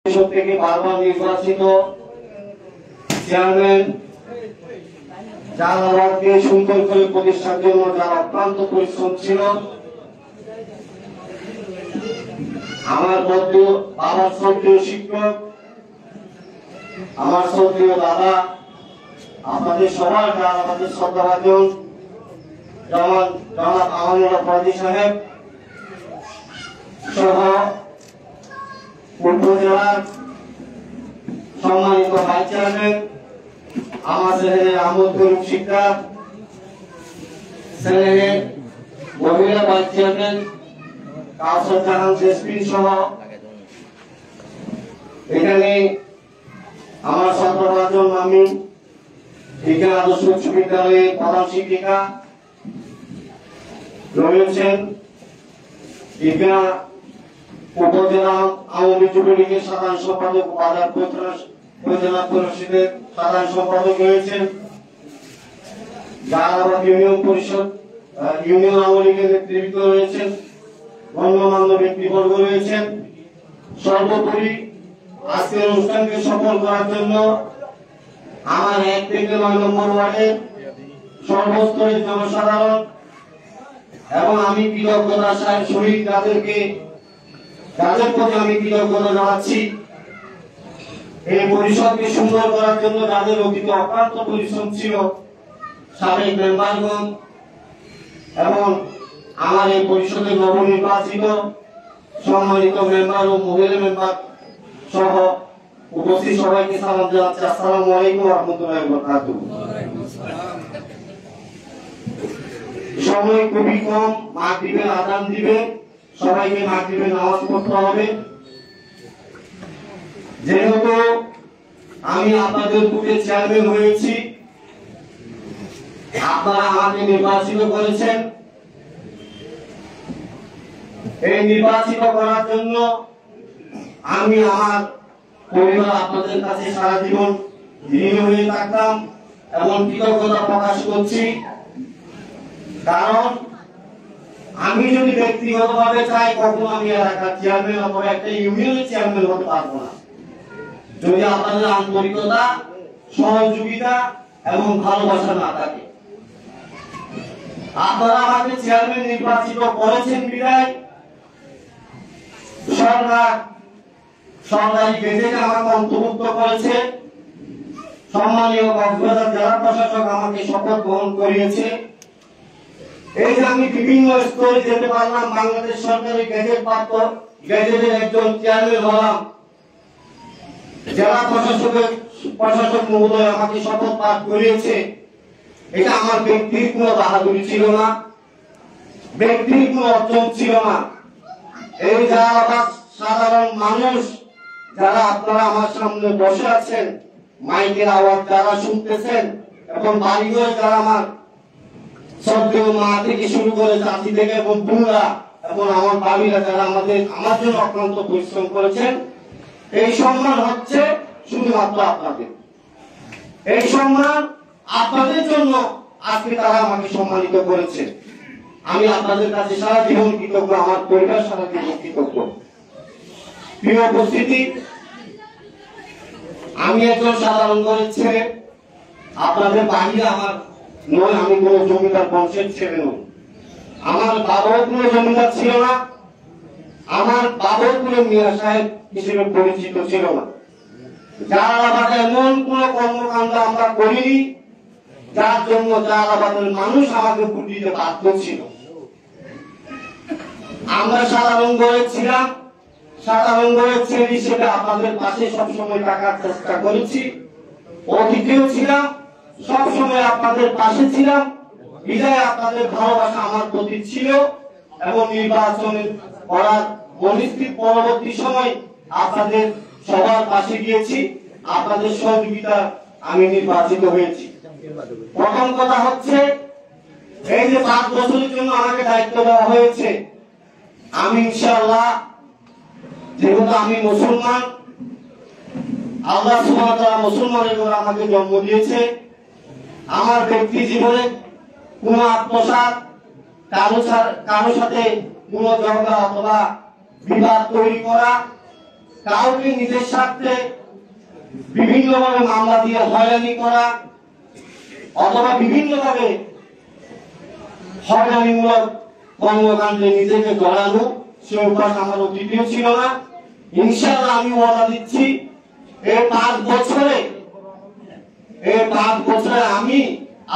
থেকে বারবার নির্বাচিত চেয়ারম্যান জালালাবাদকে সুন্দর করে প্রতিষ্ঠার জন্য যারা অক্লান্ত পরিশ্রম ছিল, আমার বন্ধু বাবার শ্রদ্ধেয় শিক্ষক, আমার শ্রদ্ধেয় দাদা, আপনাদের সবার আমাদের শ্রদ্ধাভাজন জনাব আমানুল্লাহ ফরাজি সাহেব সহ উপজেলার সম্মানিত ভাইস চেয়ারম্যান আমার ছেলের আহমদ গরিব শিকদার, ছেলের মহিলা ভাইস চেয়ারম্যান কাউসার জাহান জেসমিন সহ এখানে আমার শ্রদ্ধাভাজন মামি বিজ্ঞান আদর্শ উচ্চ বিদ্যালয়ের প্রধান শিক্ষিকা রয়েছেন, বিজ্ঞান উপজেলা আওয়ামী যুবলীগের সাধারণ সম্পাদক, বাজার উপজেলা পরিষদের সাধারণ সম্পাদক রয়েছেন, জালালাবাদ ইউনিয়ন পরিষদ ইউনিয়ন আওয়ামী লীগের নেতৃত্ব রয়েছেন, গণ্যমান্য ব্যক্তিবর্গ রয়েছেন। সর্বোপরি আজকের অনুষ্ঠানকে সফল করার জন্য আমার 1 থেকে 9 নম্বর ওয়ার্ডের সর্বস্তরের জনসাধারণ এবং আমি কৃতজ্ঞতার সহিত যাদের প্রতি আমি কৃতজ্ঞতা জানাচ্ছি, এই পরিষদকে সুন্দর করার জন্য যাদের অতীত অক্লান্ত পরিশ্রম ছিল, সাবেক মেম্বারগণ এবং আমার এই পরিষদের নবনির্বাচিত সম্মানিত মেম্বার ও মহিলা মেম্বার সহ উপস্থিত সবাইকে সালাম জানাচ্ছি। আসসালামু আলাইকুম ওয়া রাহমাতুল্লাহি ওয়া বারাকাতুহু। সময় খুবই কম, মাগরিবের আযান দিবে, সবাইকে মাগরিবের নামাজ পড়তে হবে। যেহেতু আমি আপনাদের বুথের চেয়ারম্যান হয়েছি, আপনারা আমাকে নির্বাচিত করেছেন, এই নির্বাচিত করার জন্য আমি আমার পরিবার আপনাদের কাছে সারা জীবন ঋণী হয়ে থাকতাম এবং কৃতজ্ঞতা প্রকাশ করছি। কারণ আমি যদি ব্যক্তিগতভাবে চাই, কখনো আমি এলাকার চেয়ারম্যান অথবা একটা ইউনিয়নের চেয়ারম্যান হতে পারবো না, যদি আপনাদের আন্তরিকতা, সহযোগিতা এবং ভালোবাসা না থাকে। আপনারা আমাকে চেয়ারম্যান নির্বাচিত করেছেন বিধায় সরকারি গেজেটে আমাকে অন্তর্ভুক্ত করেছে, সম্মানীয় কক্সবাজার জেলা প্রশাসক আমাকে শপথ গ্রহণ করিয়েছে। এই যে আমি বিভিন্ন স্তরে যেতে পারলাম, বাংলাদেশ সরকারি গেজেট প্রাপ্ত গেজেটের একজন চেয়ারম্যান হলাম, জেলা প্রশাসক মহোদয় আমাকে শপথ পাঠ করিয়েছে। এটা আমার ব্যক্তির কোনো বাহাদুরি ছিল না, ব্যক্তির কোনো অর্জন ছিল না। এই জালালাবাদ সাধারণ মানুষ যারা আপনারা আমার সামনে বসে আছেন, মাইকের আওয়াজ যারা শুনতেছেন এবং বাড়িঘরে যারা আমার শ্রদ্ধেয় মা থেকে শুরু করে চাচি থেকে এবং বুড়া এবং আমার বাবিরা যারা আমার জন্য অক্লান্ত পরিশ্রম করেছেন, এই সম্মান হচ্ছে শুধুমাত্র আপনাদের। এই সম্মান আপনাদের জন্য আজকে তারা আমাকে সম্মানিত করেছে। আমি আপনাদের কাছে সারা জীবন কৃতজ্ঞ, আমার পরিবার সারা জীবন কৃতজ্ঞ। প্রিয় উপস্থিতি, আমি একজন সাধারণ ঘরের ছেলে, আপনাদের বাহিরে আমার নয়, আমি কোন জমিদার বংশের ছেলে নই। আমার বাবাও কোনো জমিদার ছিল না, আমার বাবাও কোনো মিয়া সাহেব হিসেবে পরিচিত ছিল না। জালালাবাদে এমন কোন কর্মকাণ্ড আমরা করিনি যার জন্য জালালাবাদের মানুষ আমাকে ভোট দিতে বাধ্য ছিল। আমরা সাধারণ ঘরে ছিলাম, সাধারণ ঘরের ছেলে হিসেবে আপনাদের পাশে সবসময় থাকার চেষ্টা করেছি, অতীতেও ছিলাম, সবসময় আপনাদের পাশে ছিলাম। বিদায় আপনাদের ভালোবাসা আমার প্রতি ছিল এবং নির্বাচন করার পরবর্তী সময় আপনাদের সবার পাশে গিয়েছি, আপনাদের সহযোগিতা আমি নির্বাচিত হয়েছি। প্রথম কথা হচ্ছে, এই যে 5 বছরের জন্য আমাকে দায়িত্ব দেওয়া হয়েছে, আমি ইনশাআল্লাহ, যেহেতু আমি মুসলমান, আল্লাহ সুবহানাহু ওয়া তাআলা মুসলমানের ঘরে আমাকে জন্ম দিয়েছে, আমার ব্যক্তি জীবনে কোন আত্মসাৎ, কারো সাথে কোন ঝগড়া অথবা বিবাদ তৈরি করা কাউকে নিজের স্বার্থে বিভিন্নভাবে মামলা দিয়ে হয়রানি করা অথবা বিভিন্নভাবে হয়রানিমূলক কর্মকাণ্ডে নিজেকে জড়ানো সে অভ্যাস আমার অতীতেও ছিল না। ইনশাআল্লাহ আমি ওয়াদা দিচ্ছি এই 5 বছরে আমি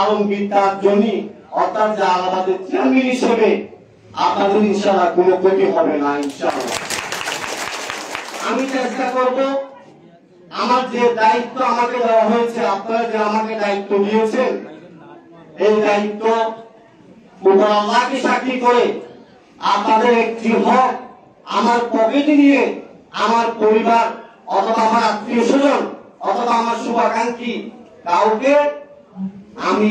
আলমগীর তাজনী অর্থাৎ জালালাবাদের চেয়ারম্যান হিসেবে আপনাদের ইনশাআল্লাহ কোনো ক্ষতি হবে না। ইনশাআল্লাহ আমি চেষ্টা করব আমার যে দায়িত্ব আমাকে দেওয়া হয়েছে, আপনারা যে আমাকে দায়িত্ব দিয়েছেন, এই দায়িত্ব উপর আল্লাহকে সাক্ষী করে আপনাদের একটি হক আমার পকেটে নিয়ে আমার পরিবার অথবা আমার আত্মীয় স্বজন অথবা আমার শুভাকাঙ্ক্ষী কাউকে আমি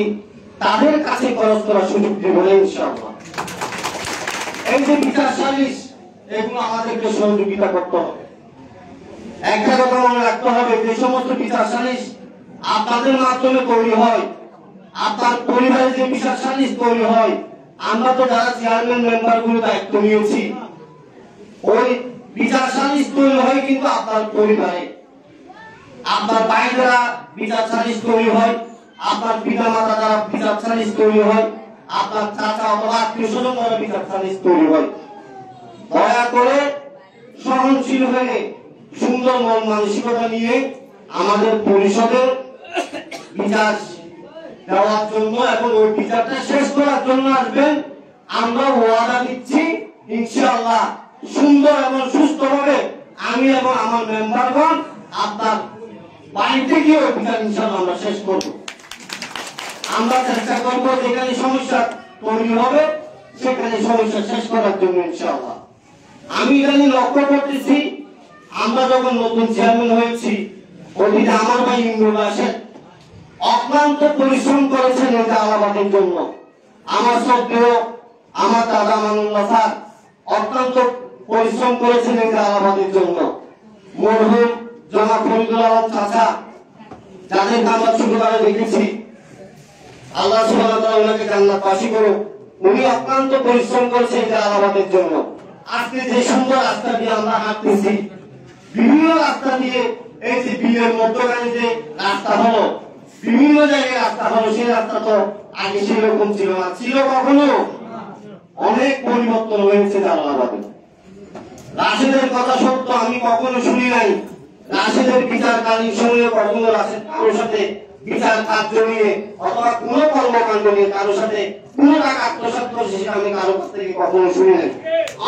তাদের কাছে খরচ করার সুযোগ দেব না ইনশাআল্লাহ। এই যে বিচার সালিশ, এগুলো আমাদেরকে সহযোগিতা করতে হবে। একটা কথা মনে রাখতে হবে, যে সমস্ত বিচার সালিশ আপনাদের মাধ্যমে তৈরি হয়, আপনার পরিবারে যে বিচার সালিশ তৈরি হয়, আমরা তো যারা চেয়ারম্যান মেম্বার গুলো দায়িত্ব নিয়েছি, ওই বিচার সালিশ তৈরি হয় কিন্তু আপনার পরিবারে, আপনার ভাইরা বিচার সালিশ তৈরি হয়, আপনার পিতা মাতা দ্বারা বিচার সালিশ তৈরি হয়, আপনার চাচা অথবা আত্মীয় স্বজন দ্বারা বিচার সালিশ তৈরি হয়। দয়া করে সহনশীল হয়ে সুন্দর মন মানসিকতা নিয়ে আমাদের পরিষদের বিচার দেওয়ার জন্য এবং ওই বিচারটা শেষ করার জন্য আসবেন। আমরা ওয়াদা দিচ্ছি ইনশাআল্লাহ সুন্দর এবং সুস্থভাবে আমি এবং আমার মেম্বারগণ আপনার বাড়িতে গিয়ে ওই বিচার ইনশাআল্লাহ আমরা শেষ করব। আমরা চেষ্টা করবো যেখানে সমস্যা তৈরি হবে সেখানে সমস্যা শেষ করার জন্য ইনশাআল্লাহ। আমি এখানে লক্ষ্য করতেছি, আমরা যখন নতুন চেয়ারম্যান হয়েছি, ওদিকে আমার ভাই ইমরুল রাশেদ অক্লান্ত পরিশ্রম করেছেন এই জালালাবাদের জন্য। আমার শ্রদ্ধেয় আমার দাদা মামুনুল্লাহ স্যার অত্যন্ত পরিশ্রম করেছেন এই জালালাবাদের জন্য। মরহুম জনাব ফরিদুল আলম চাচা, যাদেরকে আমরা ছোটবেলায় দেখেছি, আল্লাহ সুবহানাহু ওয়া তাআলা ওনাকে জান্নাতবাসী করুন, উনি অক্লান্ত পরিশ্রম করেছেন এই জালালাবাদের জন্য। আজকে যে সুন্দর রাস্তা দিয়ে আমরা হাঁটতেছি, বিভিন্ন রাস্তা দিয়ে এই যে বিলের মধ্যখানে যে রাস্তা হলো, বিভিন্ন জায়গায় রাস্তা হলো, সেই রাস্তা তো আগে সেরকম ছিল না। ছিল কখনো? অনেক পরিবর্তন হয়েছে জালালাবাদে। রাশেদের কথা সত্য, আমি কখনো শুনি নাই রাশেদের বিচারকালীন সময়ে কখনো রাশেদ কারোর সাথে বিচার কার্য নিয়ে অথবা কোন কর্মকাণ্ড নিয়ে কারোর সাথে কোন টাকা আত্মসাৎ করছে সেটা আমি কারোর কাছ থেকে কখনো শুনি নাই।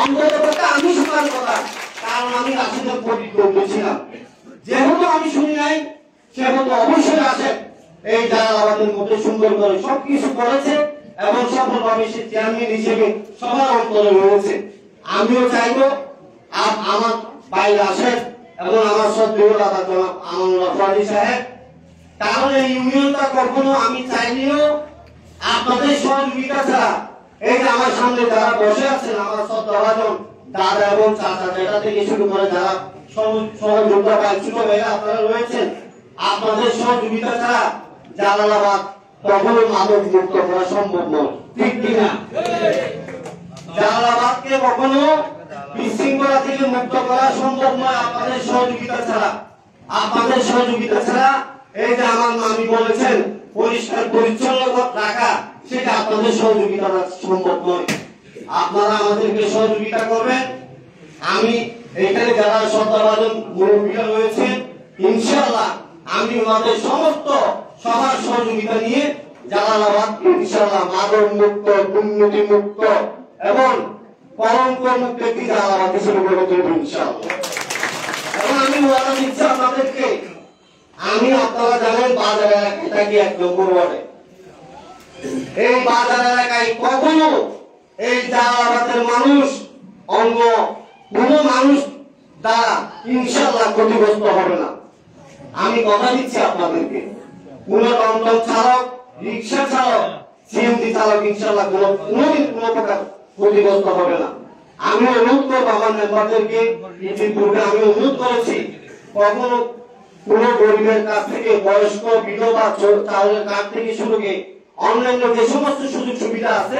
অন্তত আমি শোনার কথা, কারণ আমি রাশেদের প্রতিদ্বন্দ্বী ছিলাম। যেহেতু আমি শুনি নাই, সেহেতু অবশ্যই রাশেদ এই জালালাবাদের মধ্যে সুন্দর করে সবকিছু করেছে এবং সফলভাবে সে চেয়ারম্যান হিসেবে সবার অন্তরে রয়েছে। আমিও চাইবো আমার ভাই রাশেদ এবং আমার শ্রদ্ধেয় দাদা জনাব আমানুল্লাহ ফরাজি সাহেব, কারণ এই ইউনিয়নটা কখনো আমি চাইলেও আপনাদের সহযোগিতা ছাড়া, এই যে আমার সামনে যারা বসে আছেন আমার শ্রদ্ধাভাজন দাদা এবং চাচা যেটা থেকে শুরু করে যারা সহযোগিতা পায় ছোট ভাইরা আপনারা রয়েছেন, আপনাদের সহযোগিতা ছাড়া জালালাবাদ কখনো মাদক মুক্ত করা সম্ভব নয়, ঠিক কিনা? জালালাবাদকে কখনো বিশৃঙ্খলা থেকে মুক্ত করা সম্ভব নয় আপনাদের সহযোগিতা ছাড়া। আপনাদের সহযোগিতা ছাড়া এই যে আমার মামি বলেছেন পরিষ্কার পরিচ্ছন্ন রাখা, সেটা আপনাদের সহযোগিতা সম্ভব নয়। আপনারা আমাদেরকে সহযোগিতা করবেন। আমি এখানে যারা শ্রদ্ধাভাজন মুরব্বীরা রয়েছে, ইনশাআল্লাহ আমি ওনাদের সমস্ত সবার সহযোগিতা নিয়ে জালালাবাদকে ইনশাআল্লাহ মাদক মুক্ত, দুর্নীতি মুক্ত এবং কলঙ্ক মুক্ত একটি জালালাবাদ হিসেবে গড়ে তুলব ইনশাআল্লাহ। এবং আমি ওয়াদা দিচ্ছি আপনাদেরকে, আমি আপনারা জানেন বাজার এলাকায় থাকি 1 নম্বর ওয়ার্ডে। এই বাজার এলাকায় কখনো এই জালালাবাদের মানুষ অন্য কোন মানুষ দ্বারা ইনশাআল্লাহ ক্ষতিগ্রস্ত হবে না। আমি কথা দিচ্ছি আপনাদেরকে, কোন টমটম চালক, রিক্সা চালক, সিএনজি চালক ইনশাআল্লাহ কোনদিন কোনো প্রকার ক্ষতিগ্রস্ত হবে না। আমি অনুরোধ করবো আমার মেম্বারদেরকে, ইতিপূর্বে আমি অনুরোধ করেছি কখনো কোন গরিবের কাছ থেকে, বয়স্ক বিধবা চাউলের কার্ড থেকে শুরু করে অন্যান্য যে সমস্ত সুযোগ সুবিধা আছে,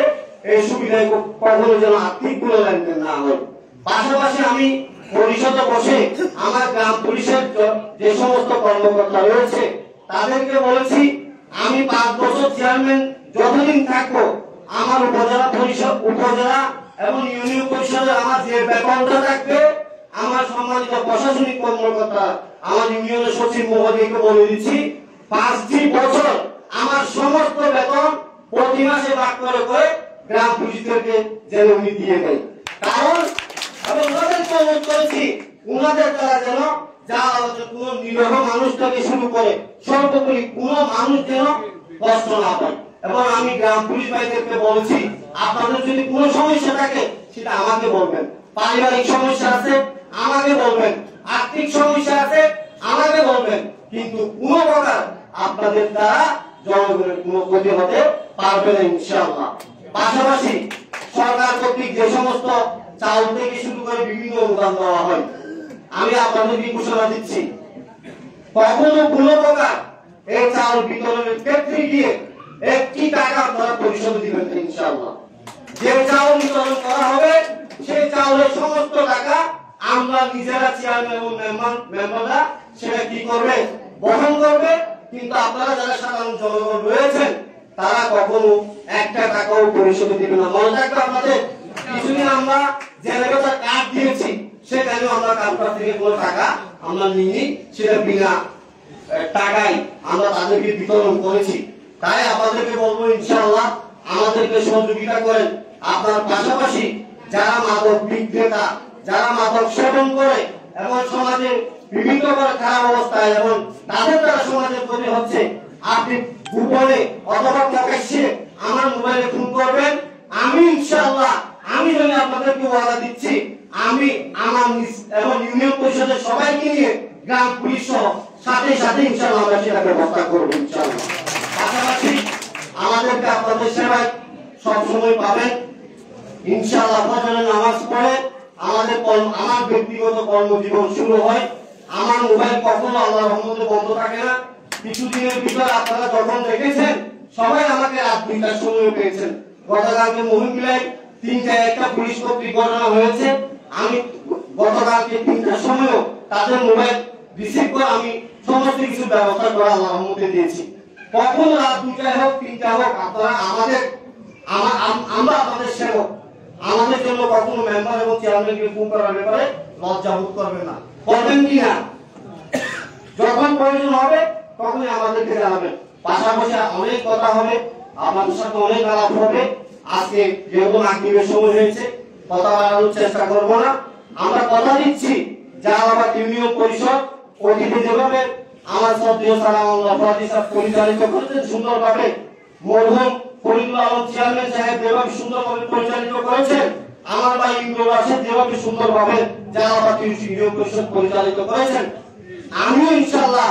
এই সুবিধায় কখনো যেন আর্থিক কোনো লেনদেন না হয়। পাশাপাশি আমি পরিষদে বসে আমার গ্রাম পুলিশের যে সমস্ত কর্মকর্তা রয়েছে তাদেরকে বলেছি আমি 5 বছর চেয়ারম্যান যতদিন থাকবো আমার উপজেলা পরিষদ উপজেলা এবং ইউনিয়ন পরিষদে আমার যে বেতনটা থাকবে আমার সম্মানিত প্রশাসনিক কর্মকর্তা আমার ইউনিয়নের সচিব মহোদয়কে বলে দিচ্ছি 5টি বছর আমার সমস্ত বেতন প্রতি মাসে ভাগ করে করে গ্রাম পুলিশদেরকে যেন উনি দিয়ে দেয়। কারণ আমি ওনাদেরকে অনুরোধ করেছি ওনাদের দ্বারা যেন যা কোনো নিরীহ মানুষ থেকে শুরু করে সর্বোপরি কোনো মানুষ যেন কষ্ট না পায়। এবং আমি গ্রাম পুলিশ ভাইদেরকে বলেছি আপনাদের যদি কোনো সমস্যা থাকে সেটা আমাকে বলবেন, পারিবারিক সমস্যা আছে আমাকে বলবেন, আর্থিক সমস্যা আছে আমাকে বলবেন, কিন্তু কোনো প্রকার আপনাদের দ্বারা জনগণের কোনো ক্ষতি হতে পারবে না ইনশাআল্লাহ। পাশাপাশি সরকার কর্তৃক যে সমস্ত চাল থেকে শুরু করে বিভিন্ন অনুদান দেওয়া হয় আমি আপনাদেরকে ঘোষণা দিচ্ছি কখনো কোনো প্রকার এই চাল বিতরণের ক্ষেত্রে গিয়ে 1টি টাকা আপনারা পরিশোধ দিবেন ইনশাআল্লাহ। যে চাল বিতরণ করা হবে সেই চাউলের সমস্ত টাকা আমরা নিজেরা চেয়ারম্যান এবং মেম্বাররা সেটা কি করবে বহন করবে, কিন্তু আপনারা যারা সাধারণ জনগণ রয়েছেন তারা কখনো 1টা টাকাও পরিশোধ দিবেন না। মনে রাখবে আপনাদের কিছুদিন আমরা যে লেখাটা কার্ড দিয়েছি সেখানে আমরা কার্ডটা থেকে কোনো টাকা আমরা নিইনি, সেটা বিনা টাকায় আমরা তাদেরকে বিতরণ করেছি। তাই আপনাদেরকে বলবো ইনশাআল্লাহ আমাদেরকে সহযোগিতা করেন। আপনার পাশাপাশি যারা মাদক বিক্রেতা যারা মাদক সেবন করে এবং সমাজে বিভিন্ন খারাপ অবস্থায় এবং তাদের দ্বারা সমাজের ক্ষতি হচ্ছে আপনি গোপনে অথবা প্রকাশ্যে আমার মোবাইলে ফোন করবেন। আমি ইনশাআল্লাহ আমি যদি আপনাদেরকে ওয়াদা দিচ্ছি আমি আমার এবং ইউনিয়ন পরিষদের সবাইকে নিয়ে গ্রাম পুলিশ সহ সাথে সাথে ইনশাআল্লাহ আমরা সেটা ব্যবস্থা করবো ইনশাআল্লাহ। পাশাপাশি আমাদেরকে আপনাদের সেবায় সবসময় পাবেন ইনশাআল্লাহ। ফজরের নামাজ পড়ে আমাদের আমার ব্যক্তিগত কর্মজীবন শুরু হয়। আমার মোবাইল কখনো আল্লাহর রহমতে বন্ধ থাকে না। কিছুদিনের ভিতর আপনারা যখন দেখেছেন সবাই আমাকে রাত 2টার সময় পেয়েছেন। গতকালকে মহিলায় 3টায় একটা পুলিশ কর্তৃক ঘটনা হয়েছে, আমি গতকালকে 3টার সময়ও তাদের মোবাইল রিসিভ করে আমি সমস্ত কিছু ব্যবস্থা করে আল্লাহর রহমতে দিয়েছি। কখন রাত 2টায় হোক 3টায় হোক আপনারা আমরা আপনাদের সেবক, আমাদের জন্য কখনো মেম্বার এবং চেয়ারম্যানকে ফোন করার ব্যাপারে লজ্জা বোধ করবেন না, করবেন কিনা? যখন প্রয়োজন হবে তখনই আমাদেরকে জানাবেন। পাশাপাশি অনেক কথা হবে, আপনাদের সাথে অনেক আলাপ হবে। আজকে যেহেতু মাগরিবের সময় হয়েছে কথা বলার চেষ্টা করব না। আমরা কথা দিচ্ছি জালালাবাদ ইউনিয়ন পরিষদ অতীতে যেভাবে আমার শ্রদ্ধেয় সালামাল্লাহ ফাজি সাহেব পরিচালিত করেছেন সুন্দরভাবে, মরহুম ফরিদুল আলম চেয়ারম্যান সাহেব যেভাবে সুন্দরভাবে পরিচালিত করেছেন, আমার ভাই ইমরুল রাশেদ যেভাবে সুন্দরভাবে জালালাবাদ ইউনিয়ন পরিষদ পরিচালিত করেছেন, আমিও ইনশাআল্লাহ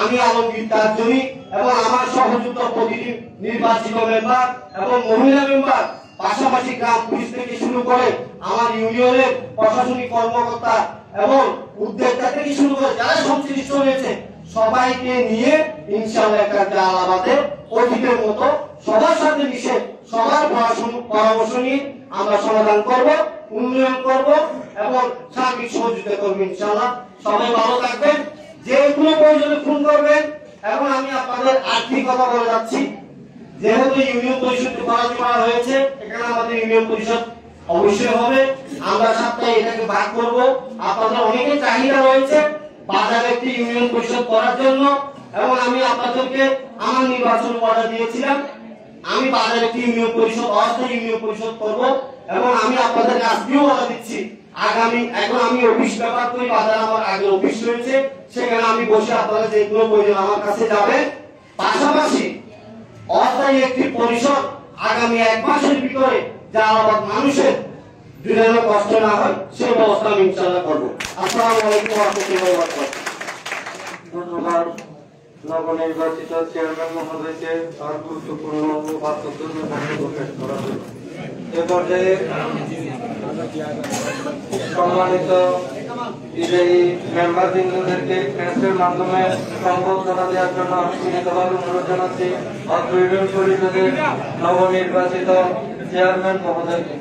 আমি আলমগীর তাজজনী এবং আমার সহযুক্ত প্রতিটি নির্বাচিত মেম্বার এবং মহিলা মেম্বার পাশাপাশি গ্রাম পুলিশ থেকে শুরু করে আমার ইউনিয়নের প্রশাসনিক কর্মকর্তা এবং উদ্যোক্তা থেকে শুরু করে যারা সংশ্লিষ্ট রয়েছে সবাইকে নিয়ে ইনশাআল্লাহ একটা জালালাবাদে অতীতের মতো সবার সাথে মিশে সবার পরামর্শ নিয়ে আমরা সমাধান করব, উন্নয়ন করব এবং সার্বিক সহযোগিতা করব ইনশাআল্লাহ। সবাই ভালো থাকবেন, যে কোনো প্রয়োজনে ফোন করবেন। এবং আমি আপনাদের আর্থিক কথা বলে যাচ্ছি, যেহেতু ইউনিয়ন পরিষদ করা হয়েছে এখানে আমাদের ইউনিয়ন পরিষদ অবশ্যই হবে। আমরা সপ্তাহে এটাকে ভাগ করব। আপনাদের অনেকের চাহিদা রয়েছে বাজারে একটি ইউনিয়ন পরিষদ করার জন্য এবং আমি আপনাদেরকে আমার নির্বাচন অর্ডার দিয়েছিলাম আমি বাজারে একটি ইউনিয়ন পরিষদ অস্থায়ী ইউনিয়ন পরিষদ করব এবং আমি আপনাদেরকে আজকেও অর্ডার দিচ্ছি আগামী এখন আমি অফিস ব্যবহার করি, বাজারে আমার আগে অফিস রয়েছে, সেখানে আমি বসে আপনারা যে কোনো প্রয়োজন আমার কাছে যাবেন। পাশাপাশি অস্থায়ী একটি পরিষদ আগামী 1 মাসের ভিতরে জালালাবাদ মানুষের যেন কষ্ট না হয় সেই ব্যবস্থা আমি ইনশাআল্লাহ করব। আসসালামু আলাইকুম ওয়া রাহমাতুল্লাহি ওয়া বারাকাতুহু। ধন্যবাদ নবনির্বাচিত চেয়ারম্যান মহোদয়কে তার গুরুত্বপূর্ণ বক্তব্য পেশ করার জন্য। এ পর্যায়ে সম্মানিত বিজয়ী মেম্বার বৃন্দদেরকে ক্রেস্টের মাধ্যমে সংবর্ধনা দেওয়ার জন্য বিনীতভাবে অনুরোধ জানাচ্ছি অত্র ইউনিয়ন পরিষদের নবনির্বাচিত চেয়ারম্যান মহোদয়কে।